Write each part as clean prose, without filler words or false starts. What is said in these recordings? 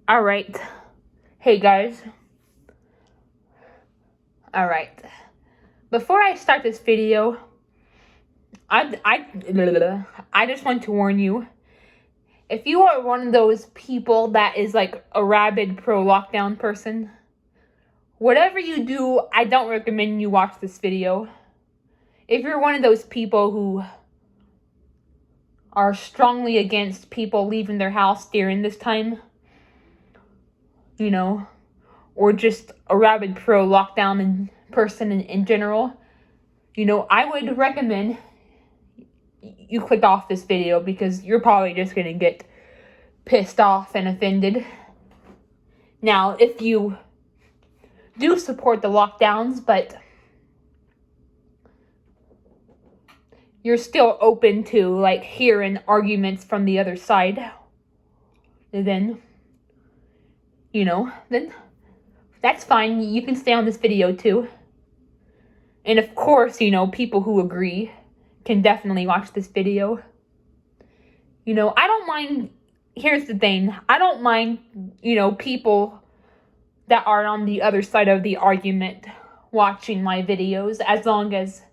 All right. Hey guys. All right. Before I start this video, I just want to warn you. If you are one of those people that is like a rabid pro lockdown person, whatever you do, I don't recommend you watch this video. If you're one of those people who are strongly against people leaving their house during this time, or just a rabid pro lockdown person in general, I would recommend you click off this video because you're probably just going to get pissed off and offended. Now, if you do support the lockdowns, but you're still open to hearing arguments from the other side, then that's fine. You can stay on this video too. And of course, people who agree can definitely watch this video. I don't mind. Here's the thing. I don't mind, people that are on the other side of the argument watching my videos, as long as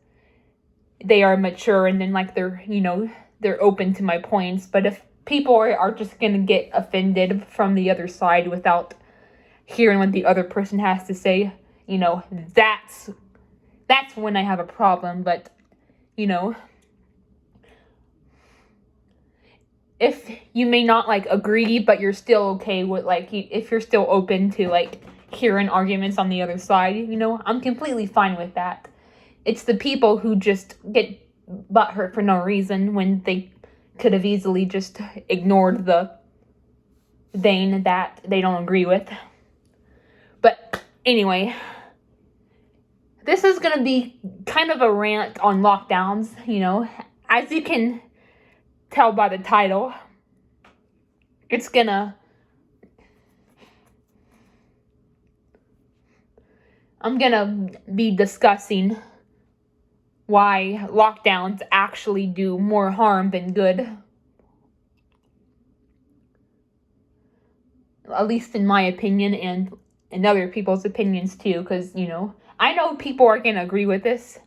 they are mature and then they're open to my points. But if people are just gonna get offended from the other side without hearing what the other person has to say, that's when I have a problem. But if you may not agree, but you're still okay with if you're still open to hearing arguments on the other side, I'm completely fine with that. It's the people who just get butthurt for no reason when they could have easily just ignored the thing that they don't agree with. But anyway, this is gonna be kind of a rant on lockdowns, as you can tell by the title. I'm gonna be discussing why lockdowns actually do more harm than good. At least in my opinion, and in other people's opinions too, because, I know people are gonna agree with this.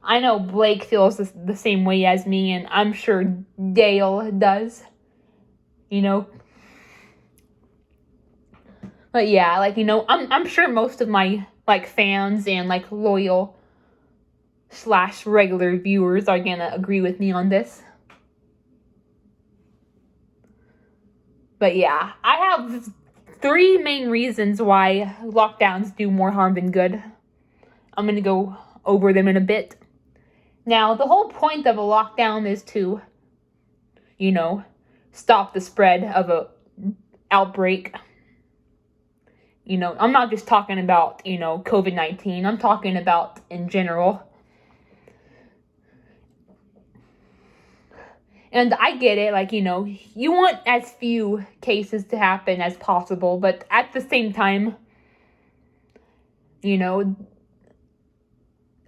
I know Blake feels the same way as me, and I'm sure Dale does, But yeah, I'm sure most of my, fans and, loyal / regular viewers are gonna agree with me on this. But yeah, I have 3 main reasons why lockdowns do more harm than good. I'm gonna go over them in a bit. Now, the whole point of a lockdown is to, stop the spread of a outbreak. I'm not just talking about, COVID-19. I'm talking about in general. And I get it, you want as few cases to happen as possible, but at the same time,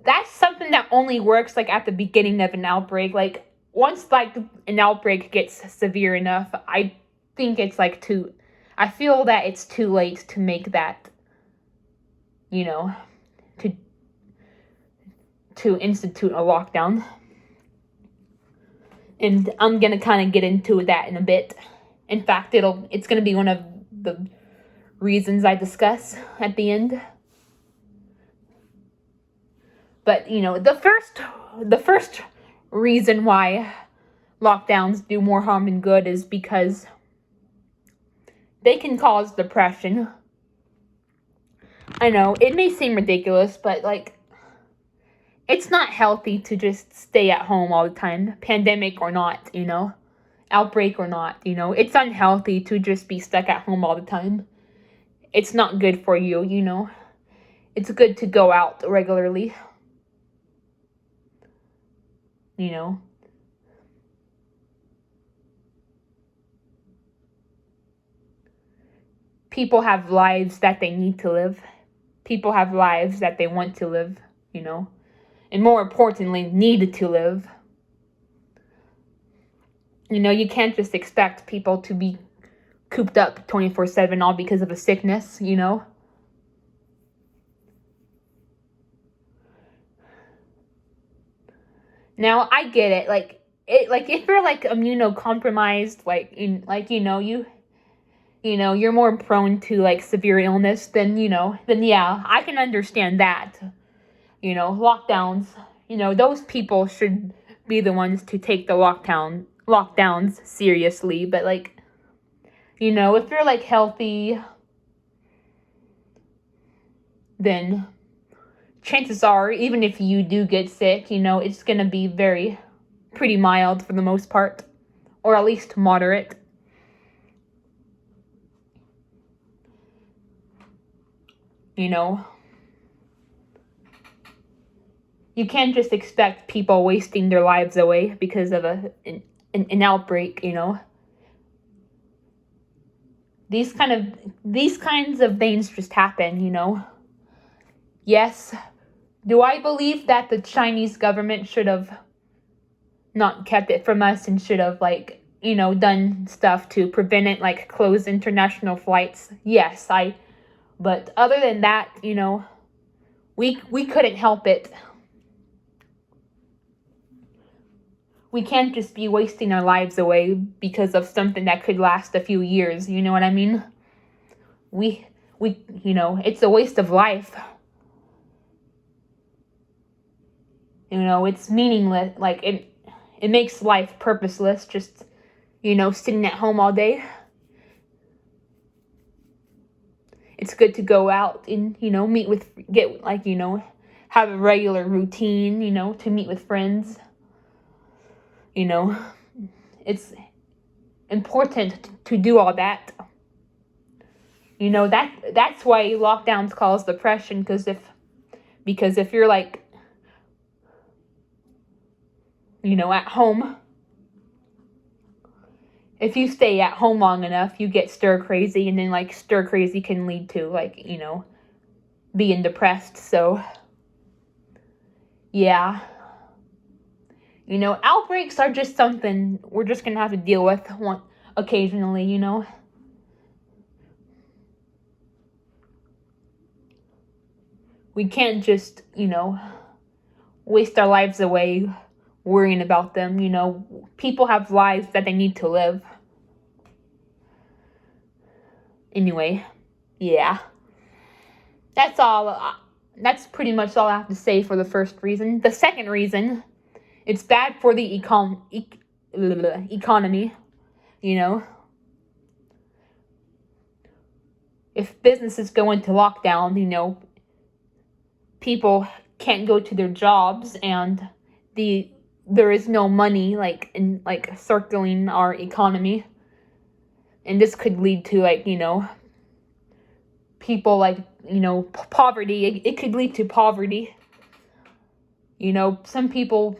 that's something that only works, at the beginning of an outbreak. Once, an outbreak gets severe enough, I think it's, I feel that it's too late to make that, to institute a lockdown. And I'm going to kind of get into that in a bit. In fact, it's going to be one of the reasons I discuss at the end. But, the first reason why lockdowns do more harm than good is because they can cause depression. I know, it may seem ridiculous, but, it's not healthy to just stay at home all the time, pandemic or not, outbreak or not, it's unhealthy to just be stuck at home all the time. It's not good for you, It's good to go out regularly, People have lives that they need to live. People have lives that they want to live, and more importantly, need to live. You can't just expect people to be cooped up 24/7 all because of a sickness, you know. Now I get it, like if you're like immunocompromised, you're more prone to like severe illness, then yeah, I can understand that. Lockdowns, those people should be the ones to take the lockdowns seriously, but like, if you're like healthy, then chances are, even if you do get sick, it's going to be pretty mild for the most part, or at least moderate. You can't just expect people wasting their lives away because of an outbreak, These kinds of things just happen. Yes. Do I believe that the Chinese government should have not kept it from us and should have done stuff to prevent it, like close international flights? Yes, but other than that, we couldn't help it. We can't just be wasting our lives away because of something that could last a few years, you know what I mean? It's a waste of life. It's meaningless, like it makes life purposeless, just, sitting at home all day. It's good to go out and, have a regular routine, to meet with friends. It's important to do all that. That's why lockdowns cause depression, because if you're like, at home, if you stay at home long enough, you get stir crazy, and then like stir crazy can lead to being depressed. So yeah. Outbreaks are just something we're just going to have to deal with occasionally. We can't just, waste our lives away worrying about them. People have lives that they need to live. Anyway, yeah. That's all. That's pretty much all I have to say for the first reason. The second reason, it's bad for the economy, If businesses go into lockdown, people can't go to their jobs, and there is no money circling our economy, and this could lead to people poverty. It could lead to poverty. Some people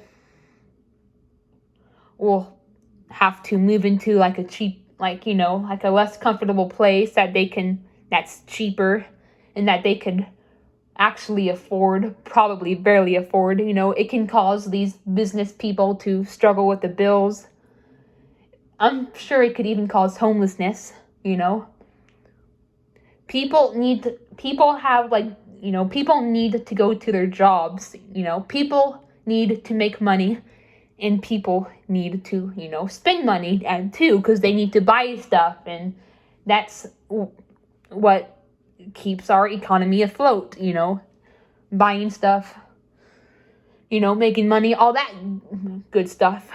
will have to move into a cheap, a less comfortable place that's cheaper and that they could actually afford, probably barely afford. It can cause these business people to struggle with the bills. I'm sure it could even cause homelessness. People need to go to their jobs. People need to make money, and people need to spend money and too, because they need to buy stuff, and that's what keeps our economy afloat. Buying stuff, making money, all that good stuff.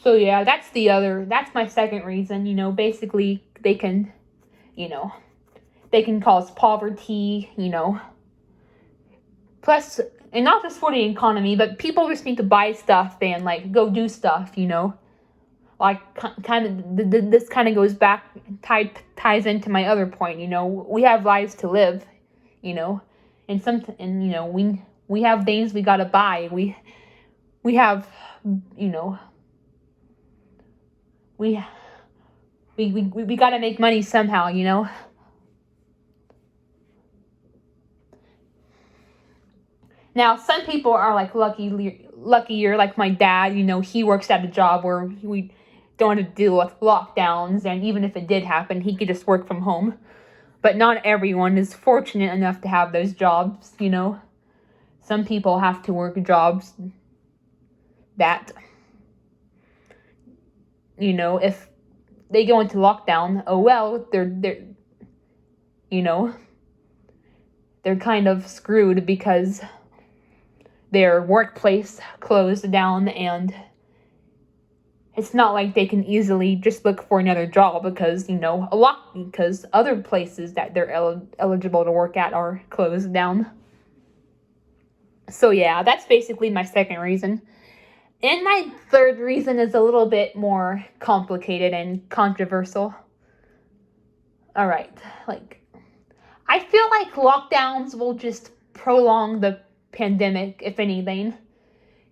So yeah, that's my second reason. Basically they can cause poverty, plus, and not just for the economy, but people just need to buy stuff and go do stuff, this kind of goes back, ties into my other point. We have lives to live, and we have things we gotta buy. We have, we gotta make money somehow. Now, some people are like luckier, like my dad. He works at a job where we don't have to deal with lockdowns, and even if it did happen, he could just work from home. But not everyone is fortunate enough to have those jobs. Some people have to work jobs that, if they go into lockdown, oh well, you know, they're kind of screwed because their workplace closed down, and it's not like they can easily just look for another job because because other places that they're eligible to work at are closed down. So yeah, that's basically my second reason. And my third reason is a little bit more complicated and controversial. All right, I feel like lockdowns will just prolong the pandemic, if anything.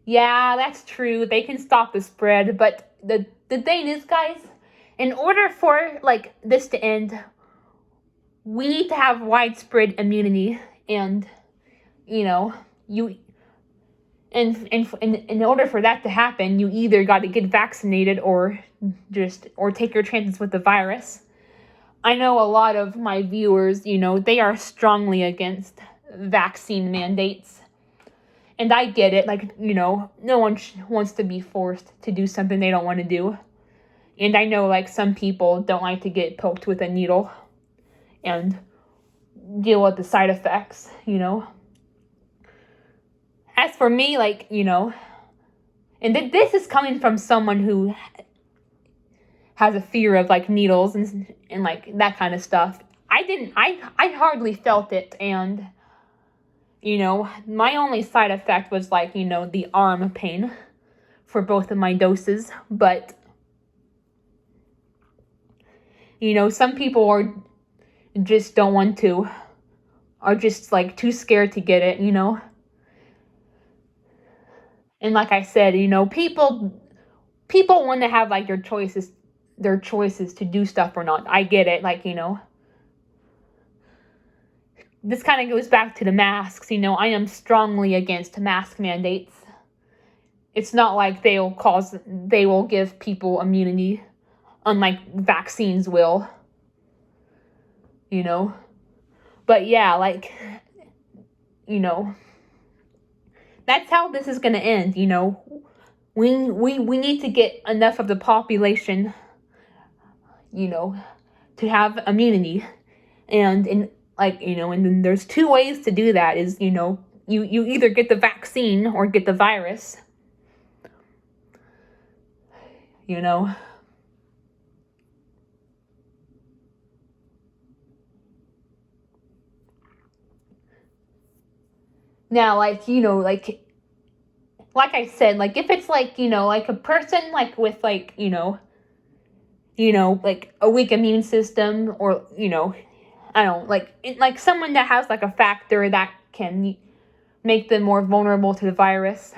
Yeah, that's true. They can stop the spread, but the thing is, guys, in order for this to end, we need to have widespread immunity, and you in order for that to happen, you either got to get vaccinated or take your chances with the virus. I know a lot of my viewers, they are strongly against vaccine mandates. And I get it, no one wants to be forced to do something they don't want to do. And I know, some people don't like to get poked with a needle and deal with the side effects. As for me, and this is coming from someone who has a fear of, needles and that kind of stuff. I hardly felt it, and my only side effect was the arm pain for both of my doses. But some people are just don't want to, are just too scared to get it. And like I said, people want to have their choices to do stuff or not. I get it, this kind of goes back to the masks. I am strongly against mask mandates. It's not like they will give people immunity, unlike vaccines will. But yeah, that's how this is going to end. We need to get enough of the population, to have immunity, and and then there's two ways to do that. Is you either get the vaccine or get the virus. Now, like I said, if it's a person with a weak immune system, or I don't someone that has a factor that can make them more vulnerable to the virus.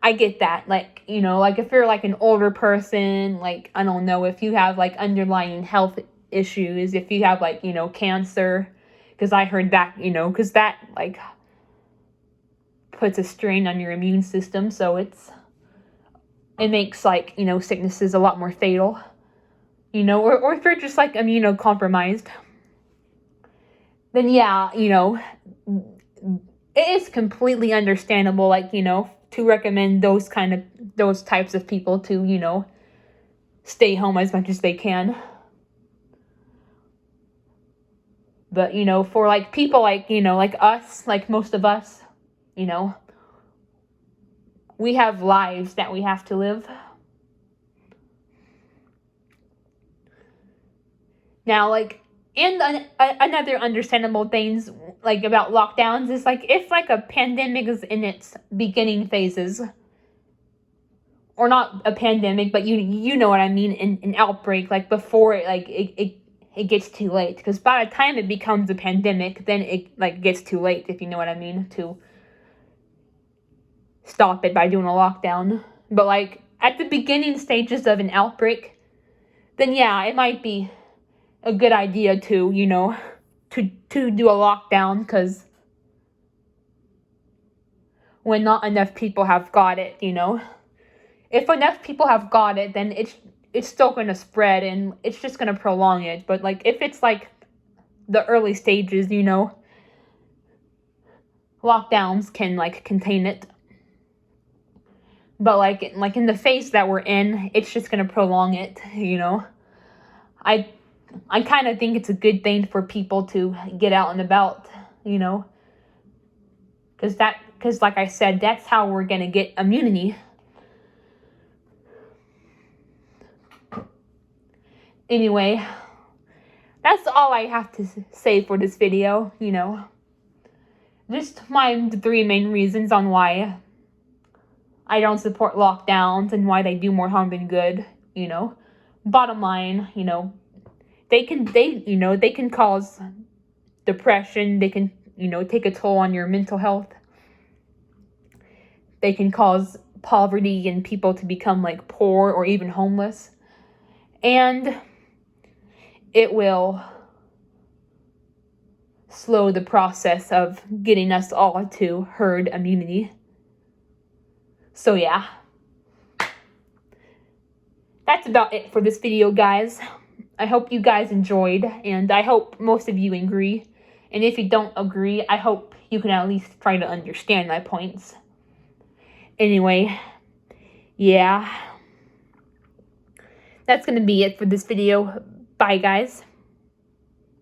I get that. If you're an older person, I don't know, if you have underlying health issues, if you have cancer, because I heard that, because that puts a strain on your immune system, so it makes sicknesses a lot more fatal. Or if you're just immunocompromised, then yeah, it is completely understandable, to recommend those types of people to, stay home as much as they can. But, for people like us, most of us, we have lives that we have to live. Now, and another understandable things about lockdowns is if a pandemic is in its beginning phases, or not a pandemic, but you know what I mean, an outbreak, before it gets too late, because by the time it becomes a pandemic, then it gets too late, if you know what I mean, to stop it by doing a lockdown. But at the beginning stages of an outbreak, then yeah, it might be a good idea to to do a lockdown, because when not enough people have got it, you know? If enough people have got it, then it's still going to spread and it's just going to prolong it. But like if it's like the early stages, you know, lockdowns can like contain it. But like in the phase that we're in, it's just going to prolong it, you know? I kind of think it's a good thing for people to get out and about, you know? Because like I said, that's how we're going to get immunity. Anyway, that's all I have to say for this video, you know. Just my 3 main reasons on why I don't support lockdowns and why they do more harm than good, you know. Bottom line, you know, they can cause depression, they can, you know, take a toll on your mental health. They can cause poverty and people to become like poor or even homeless. And it will slow the process of getting us all to herd immunity. So yeah. That's about it for this video, guys. I hope you guys enjoyed, and I hope most of you agree. And if you don't agree, I hope you can at least try to understand my points. Anyway, yeah. That's going to be it for this video. Bye, guys.